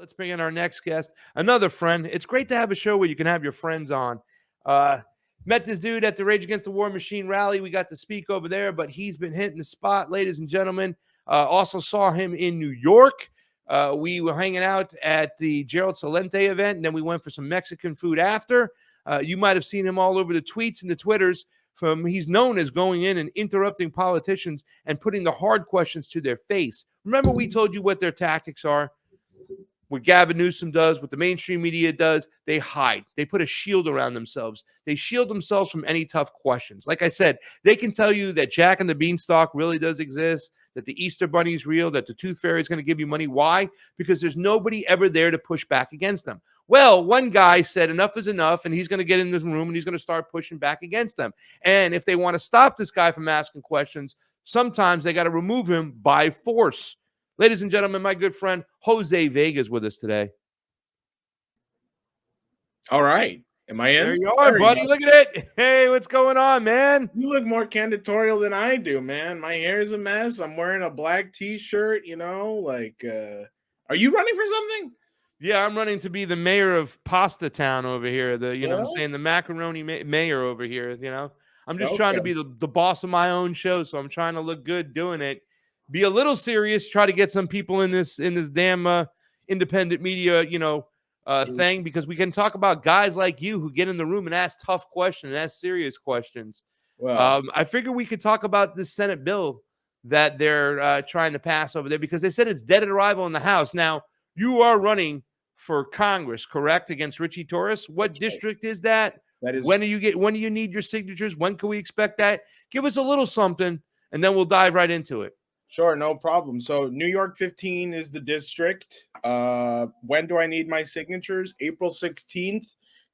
Let's bring in our next guest, another friend. It's great to have a show where you can have your friends on. Uh, Met this dude at the Rage Against the War Machine rally. We got to speak over there, but he's been hitting the spot, ladies and gentlemen. Also saw him in New York. We were hanging out at the Gerald Salente event, and then we went for some Mexican food after. You might have seen him all over the tweets and the Twitters. He's known as going in and interrupting politicians and putting the hard questions to their face. Remember, we told you what their tactics are. What Gavin Newsom does, what the mainstream media does, they hide. They put a shield around themselves. They shield themselves from any tough questions. Like I said, they can tell you that Jack and the Beanstalk really does exist, that the Easter Bunny is real, that the Tooth Fairy is going to give you money. Why? Because there's nobody ever there to push back against them. Well, one guy said enough is enough, and he's going to get in this room and he's going to start pushing back against them. And if they want to stop this guy from asking questions, sometimes they got to remove him by force. Ladies and gentlemen, my good friend Jose Vega is with us today. All right. Am I in? There you are, buddy. Look at it. Hey, what's going on, man? You look more candidatorial than I do, man. My hair is a mess. I'm wearing a black t-shirt, are you running for something? Yeah, I'm running to be the mayor of Pasta Town over here. I'm saying the macaroni mayor over here, I'm just trying to be the boss of my own show, so I'm trying to look good doing it. Be a little serious, try to get some people in this damn independent media, thing, because we can talk about guys like you who get in the room and ask tough questions and ask serious questions. Well, I figure we could talk about this Senate bill that they're trying to pass over there, because they said it's dead at arrival in the House. Now, you are running for Congress, correct, against Richie Torres? What district is that? That is. When do you need your signatures? When can we expect that? Give us a little something, and then we'll dive right into it. Sure, no problem. So New York 15 is the district. When do I need my signatures? April 16th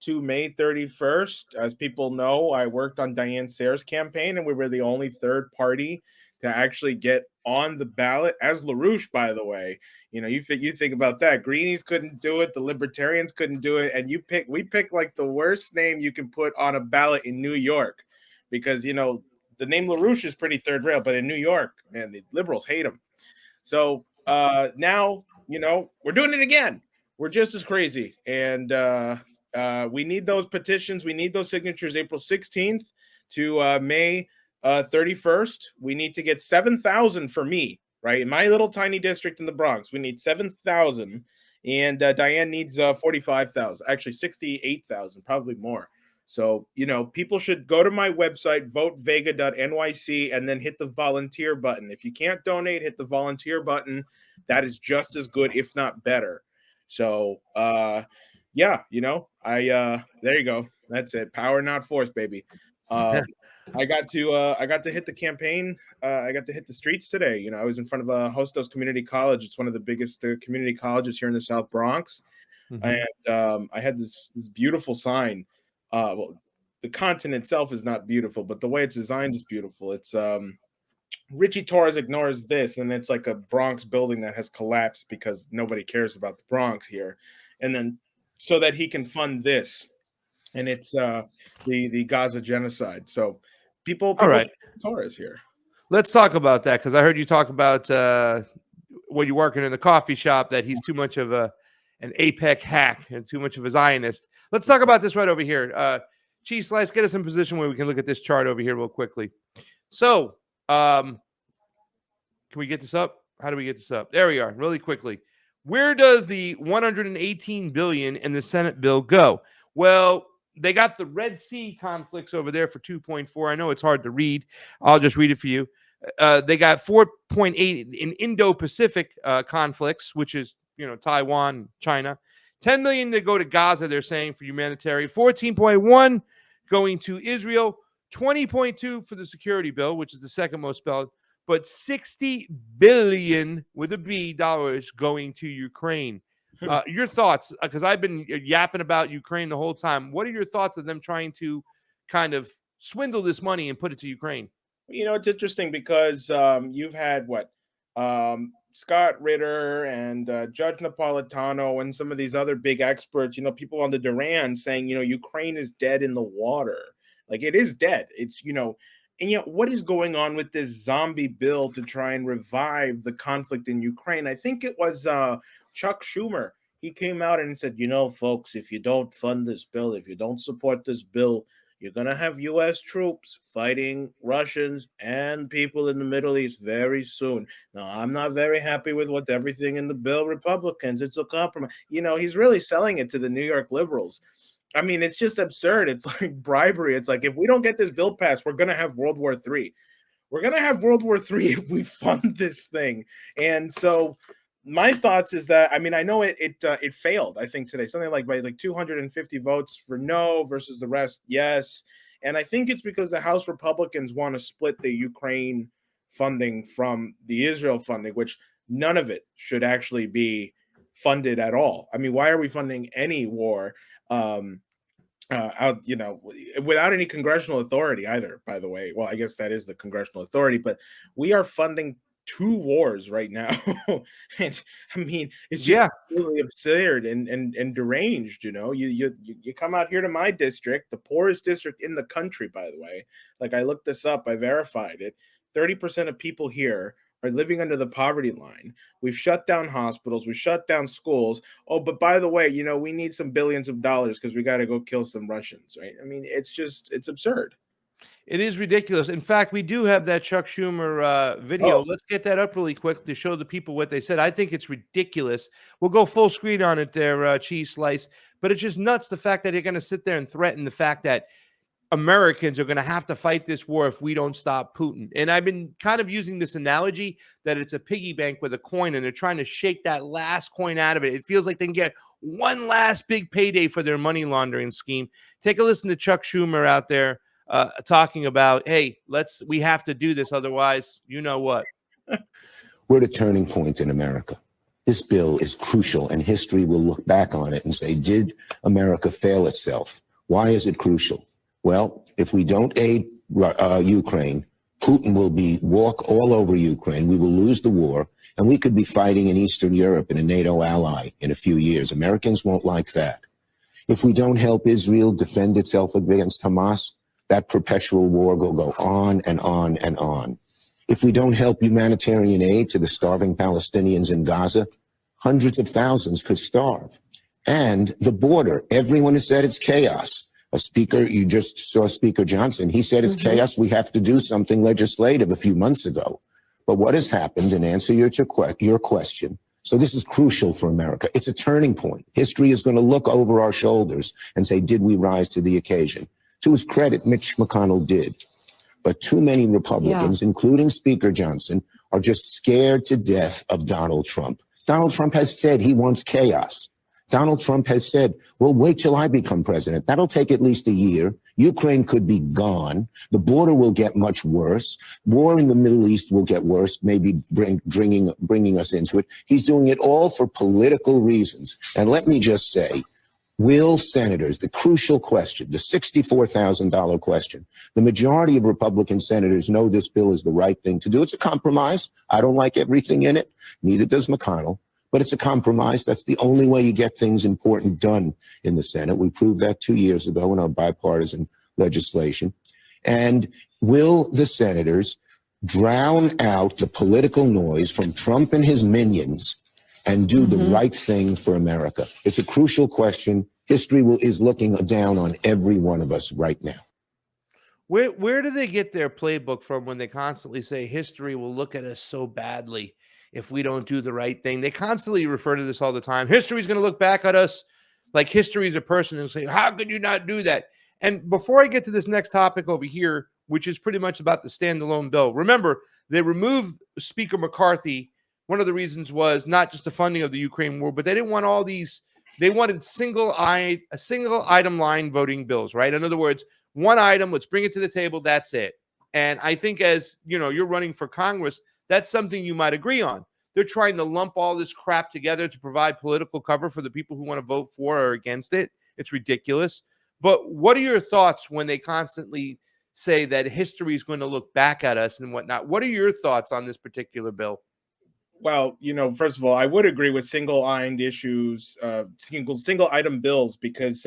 to May 31st. As people know, I worked on Diane Sayre's campaign, and we were the only third party to actually get on the ballot as LaRouche, by the way. You think about that. Greenies couldn't do it. The Libertarians couldn't do it. And we pick like the worst name you can put on a ballot in New York, because, the name LaRouche is pretty third rail, but in New York, man, the liberals hate him. So now, we're doing it again. We're just as crazy. And we need those petitions. We need those signatures April 16th to May 31st. We need to get 7,000 for me, right? In my little tiny district in the Bronx, we need 7,000. And Diane needs 45,000, actually 68,000, probably more. So, people should go to my website, votevega.nyc, and then hit the volunteer button. If you can't donate, hit the volunteer button. That is just as good, if not better. So, there you go. That's it. Power, not force, baby. I got to hit the campaign. I got to hit the streets today. I was in front of Hostos Community College. It's one of the biggest community colleges here in the South Bronx. Mm-hmm. And I had this beautiful sign. The content itself is not beautiful, but the way it's designed is beautiful. It's Richie Torres ignores this, and it's like a Bronx building that has collapsed because nobody cares about the Bronx here, and then so that he can fund this, and it's the Gaza genocide. So people all right, Torres here. Let's talk about that, because I heard you talk about when you're working in the coffee shop that he's too much of an APEC hack and too much of a Zionist. Let's talk about this right over here. Cheese Slice, get us in position where we can look at this chart over here real quickly. So, can we get this up? How do we get this up? There we are, really quickly. Where does the $118 billion in the Senate bill go? Well, they got the Red Sea conflicts over there for 2.4. I know it's hard to read. I'll just read it for you. They got 4.8 in Indo-Pacific conflicts, which is Taiwan, China. 10 million to go to Gaza, they're saying, for humanitarian. 14.1 going to Israel. 20.2 for the security bill, which is the second most spelled. But 60 billion with a B dollars going to Ukraine. Your thoughts, because I've been yapping about Ukraine the whole time. What are your thoughts of them trying to kind of swindle this money and put it to Ukraine? It's interesting because you've had Scott Ritter and Judge Napolitano and some of these other big experts, people on the Duran saying, Ukraine is dead in the water. Like, it is dead. It's, and yet what is going on with this zombie bill to try and revive the conflict in Ukraine? I think it was Chuck Schumer. he came out and said, folks, if you don't fund this bill, if you don't support this bill, you're going to have U.S. troops fighting Russians and people in the Middle East very soon. Now, I'm not very happy with what's everything in the bill, Republicans. It's a compromise. He's really selling it to the New York liberals. I mean, it's just absurd. It's like bribery. It's like, if we don't get this bill passed, we're going to have World War III. We're going to have World War III if we fund this thing. And so my thoughts is that, I mean, I know it failed, I think, today, something like by like 250 votes for no versus the rest yes. And I think it's because the House Republicans want to split the Ukraine funding from the Israel funding, which none of it should actually be funded at all. I mean, why are we funding any war out, without any congressional authority either, by the way? Well, I guess that is the congressional authority, but we are funding two wars right now. And I mean, it's just really absurd and deranged. You come out here to my district, the poorest district in the country, by the way. Like, I looked this up, I verified it. 30% of people here are living under the poverty line. We've shut down hospitals, we've shut down schools. Oh, but by the way, we need some billions of dollars because we got to go kill some Russians, right? I mean, it's absurd. It is ridiculous. In fact, we do have that Chuck Schumer video. Oh. Let's get that up really quick to show the people what they said. I think it's ridiculous. We'll go full screen on it there, Cheese Slice. But it's just nuts, the fact that they're going to sit there and threaten the fact that Americans are going to have to fight this war if we don't stop Putin. And I've been kind of using this analogy that it's a piggy bank with a coin, and they're trying to shake that last coin out of it. It feels like they can get one last big payday for their money laundering scheme. Take a listen to Chuck Schumer out there talking about, hey, we have to do this. Otherwise, you know what? We're at a turning point in America. This bill is crucial, and history will look back on it and say, did America fail itself? Why is it crucial? Well, if we don't aid Ukraine, Putin will walk all over Ukraine. We will lose the war, and we could be fighting in Eastern Europe in a NATO ally in a few years. Americans won't like that. If we don't help Israel defend itself against Hamas, that perpetual war will go on and on and on. If we don't help humanitarian aid to the starving Palestinians in Gaza, hundreds of thousands could starve. And the border, everyone has said it's chaos. You just saw Speaker Johnson. He said it's chaos. We have to do something legislative a few months ago. But what has happened, in answer to your question, so this is crucial for America. It's a turning point. History is going to look over our shoulders and say, did we rise to the occasion? To his credit, Mitch McConnell did. But too many Republicans, including Speaker Johnson, are just scared to death of Donald Trump. Donald Trump has said he wants chaos. Donald Trump has said, well, wait till I become president. That'll take at least a year. Ukraine could be gone. The border will get much worse. War in the Middle East will get worse, maybe bringing us into it. He's doing it all for political reasons. And let me just say, will senators, the crucial question, the $64,000 question, the majority of Republican senators know this bill is the right thing to do. It's a compromise. I don't like everything in it. Neither does McConnell. But it's a compromise. That's the only way you get things important done in the Senate. We proved that 2 years ago in our bipartisan legislation. And will the senators drown out the political noise from Trump and his minions and do the right thing for America? It's a crucial question. History is looking down on every one of us right now. Where do they get their playbook from when they constantly say history will look at us so badly if we don't do the right thing? They constantly refer to this all the time. History is going to look back at us like history is a person and say, how could you not do that? And before I get to this next topic over here, which is pretty much about the standalone bill, remember, they removed Speaker McCarthy. One of the reasons was not just the funding of the Ukraine war, but they didn't want all these. They wanted a single item line voting bills, right? In other words, one item, let's bring it to the table. That's it. And I think, as you know, you're running for Congress, that's something you might agree on. They're trying to lump all this crap together to provide political cover for the people who want to vote for or against it. It's ridiculous. But what are your thoughts when they constantly say that history is going to look back at us and whatnot? What are your thoughts on this particular bill? Well, first of all, I would agree with single item bills, because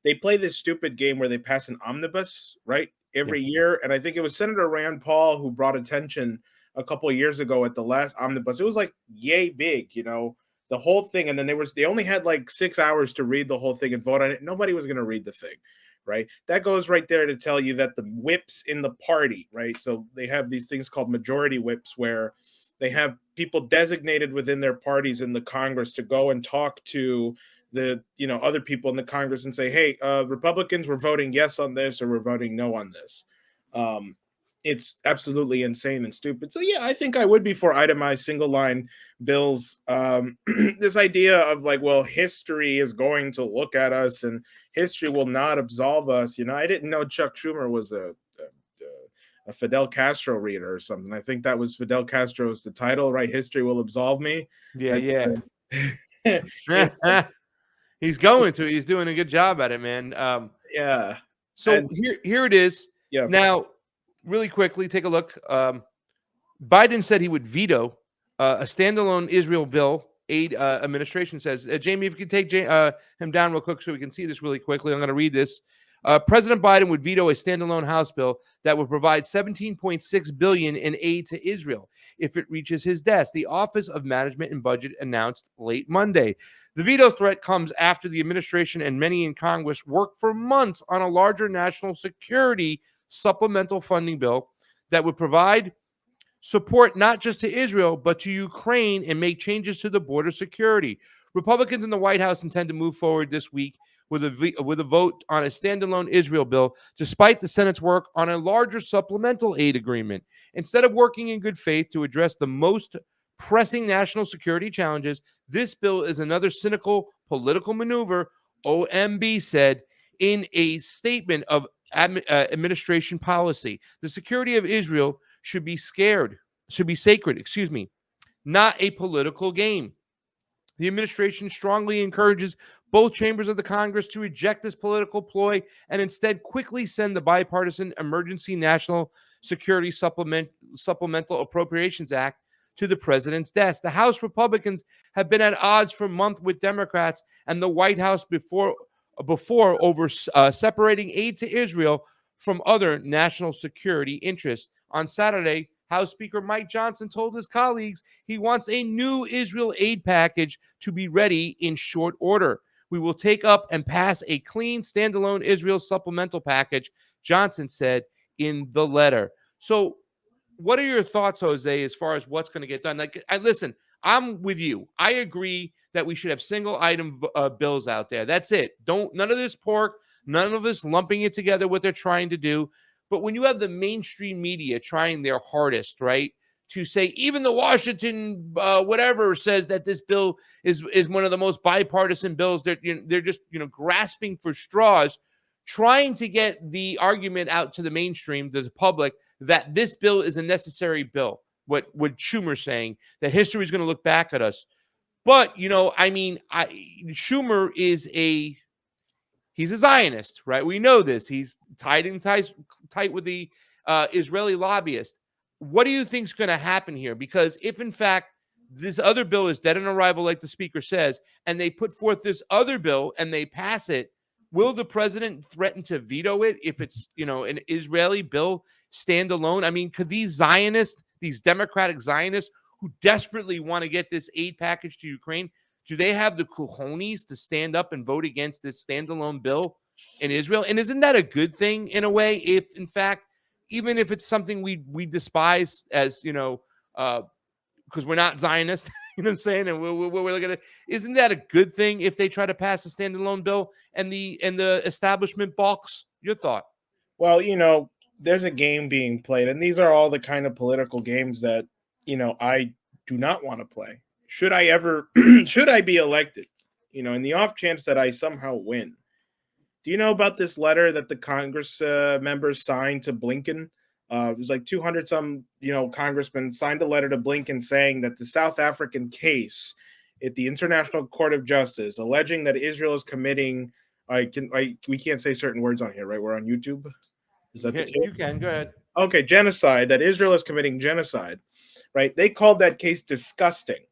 they play this stupid game where they pass an omnibus, right, every year. And I think it was Senator Rand Paul who brought attention a couple of years ago at the last omnibus. It was like yay big, the the whole thing, and then they only had like 6 hours to read the whole thing and vote on it. Nobody was going to read the thing, right? That goes right there to tell you that the whips in the party, right? So they have these things called majority whips, where they have people designated within their parties in the Congress to go and talk to the other people in the Congress and say, hey, Republicans, we're voting yes on this, or we're voting no on this. It's absolutely insane and stupid. So yeah, I think I would be for itemized single line bills. This idea of like, well, history is going to look at us and history will not absolve us. I didn't know Chuck Schumer was a Fidel Castro reader or something. I think that was Fidel Castro's the title, right? History will absolve me. Yeah. He's going to. He's doing a good job at it, man. Yeah. So here it is. Yeah. Now, really quickly, take a look. Biden said he would veto a standalone Israel bill. Aid administration says. Jamie, if you could take him down real quick so we can see this really quickly. I'm going to read this. President Biden would veto a standalone House bill that would provide $17.6 billion in aid to Israel if it reaches his desk, the Office of Management and Budget announced late Monday. The veto threat comes after the administration and many in Congress worked for months on a larger national security supplemental funding bill that would provide support not just to Israel, but to Ukraine and make changes to the border security. Republicans in the White House intend to move forward this week with a vote on a standalone Israel bill, despite the Senate's work on a larger supplemental aid agreement. Instead of working in good faith to address the most pressing national security challenges, this bill is another cynical political maneuver, OMB said in a statement of administration policy. The security of Israel should be sacred, not a political game. The administration strongly encourages both chambers of the Congress to reject this political ploy and instead quickly send the bipartisan Emergency National Security Supplemental Appropriations Act to the president's desk. The House Republicans have been at odds for months with Democrats and the White House before over separating aid to Israel from other national security interests. On Saturday, House Speaker Mike Johnson told his colleagues he wants a new Israel aid package to be ready in short order. We will take up and pass a clean, standalone Israel supplemental package, Johnson said in the letter. So what are your thoughts, Jose, as far as what's going to get done? Listen, I'm with you. I agree that we should have single item bills out there. That's it. None of this pork, none of this lumping it together, what they're trying to do. But when you have the mainstream media trying their hardest, right, to say even the Washington whatever says that this bill is one of the most bipartisan bills, they're just grasping for straws, trying to get the argument out to the mainstream, to the public, that this bill is a necessary bill. What Schumer's saying, that history is going to look back at us. But Schumer is he's a Zionist, right? We know this. He's tight with the Israeli lobbyist. What do you think is going to happen here? Because if, in fact, this other bill is dead on arrival, like the speaker says, and they put forth this other bill and they pass it, will the president threaten to veto it if it's, an Israeli bill standalone? I mean, could these Zionists, these Democratic Zionists who desperately want to get this aid package to Ukraine, do they have the cojones to stand up and vote against this standalone bill in Israel? And isn't that a good thing in a way, if in fact, even if it's something we despise as, because we're not Zionists, you know what I'm saying? And we're looking at it. Isn't that a good thing if they try to pass a standalone bill and the establishment balks? Your thought? Well, there's a game being played, and these are all the kind of political games that, I do not want to play. Should I be elected, in the off chance that I somehow win? Do you know about this letter that the Congress members signed to Blinken? It was like 200 some, congressmen signed a letter to Blinken saying that the South African case at the International Court of Justice, alleging that Israel is committing, we can't say certain words on here, right? We're on YouTube. Is that the case? You can go ahead. Okay, genocide, that Israel is committing genocide, right? They called that case disgusting.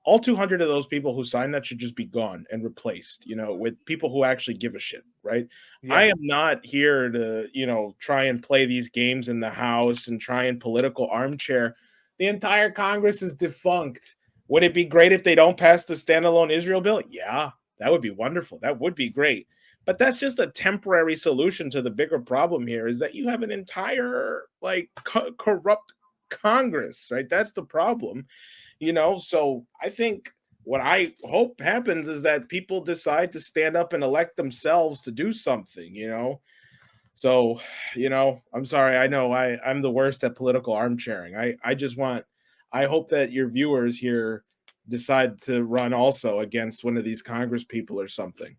All 200 of those people who signed that should just be gone and replaced, with people who actually give a shit, right? Yeah. I am not here to, try and play these games in the House and try and political armchair. The entire Congress is defunct. Would it be great if they don't pass the standalone Israel bill? Yeah, that would be wonderful. That would be great. But that's just a temporary solution to the bigger problem here is that you have an entire like corrupt Congress, right? That's the problem, So I think what I hope happens is that people decide to stand up and elect themselves to do something. So, I'm sorry. I know I'm the worst at political arm chairing. I hope that your viewers here decide to run also against one of these Congress people or something.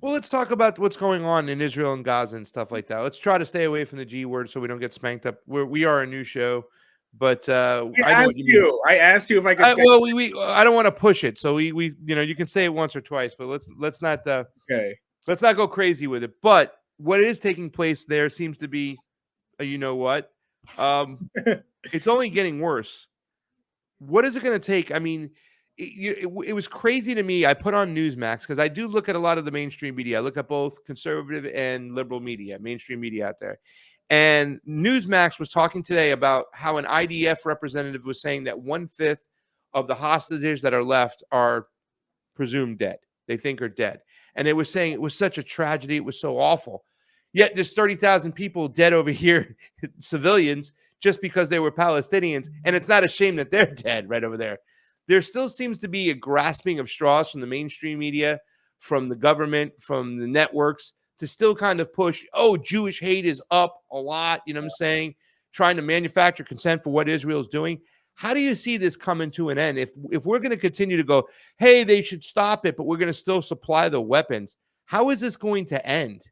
Well, let's talk about what's going on in Israel and Gaza and stuff like that. Let's try to stay away from the G word so we don't get spanked up. We are a new show, but I know what you mean. I asked you if I could say. Well, I don't want to push it, so we you can say it once or twice, but let's not Okay. let's not go crazy with it. But what is taking place there seems to be, you know what, it's only getting worse. What is it going to take? I mean, it was crazy to me. I put on Newsmax because I do look at a lot of the mainstream media. I look at both conservative and liberal media, mainstream media out there. And Newsmax was talking today about how an IDF representative was saying that 1/5 of the hostages that are left are presumed dead. They think are dead. And they were saying it was such a tragedy. It was so awful. Yet there's 30,000 people dead over here, civilians, just because they were Palestinians. And it's not a shame that they're dead right over there. There still seems to be a grasping of straws from the mainstream media, from the government, from the networks to still kind of push, Jewish hate is up a lot, you know what I'm saying? Trying to manufacture consent for what Israel is doing. How do you see this coming to an end? If we're going to continue to go, hey, they should stop it, but we're going to still supply the weapons, how is this going to end?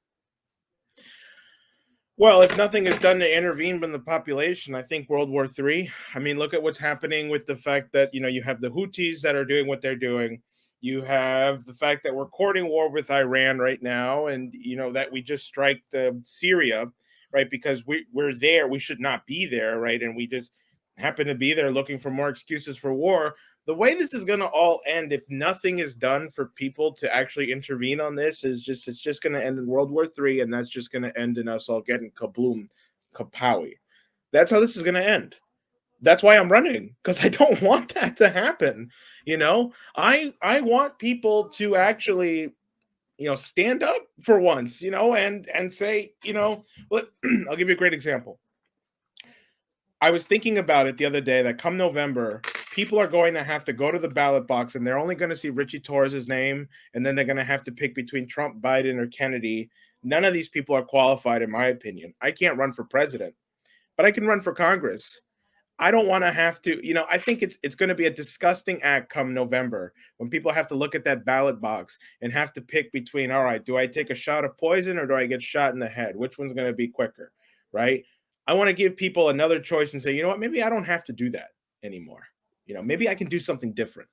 Well, if nothing is done to intervene in the population, I think World War III. I mean, look at what's happening with the fact that, you have the Houthis that are doing what they're doing. You have the fact that we're courting war with Iran right now, and, that we just striked Syria, right? Because we're there. We should not be there, right? And we just happen to be there looking for more excuses for war. The way this is going to all end, if nothing is done for people to actually intervene on this, it's just going to end in World War III, and that's just going to end in us all getting kabloom, kapowie. That's how this is going to end. That's why I'm running, because I don't want that to happen. I want people to actually, stand up for once, and say, I'll give you a great example. I was thinking about it the other day that come November, people are going to have to go to the ballot box and they're only going to see Richie Torres' name, and then they're going to have to pick between Trump, Biden, or Kennedy. None of these people are qualified, in my opinion. I can't run for president, but I can run for Congress. I don't want to have to, I think it's going to be a disgusting act come November when people have to look at that ballot box and have to pick between, all right, do I take a shot of poison or do I get shot in the head? Which one's going to be quicker, right? I want to give people another choice and say, you know what, maybe I don't have to do that anymore. Maybe I can do something different.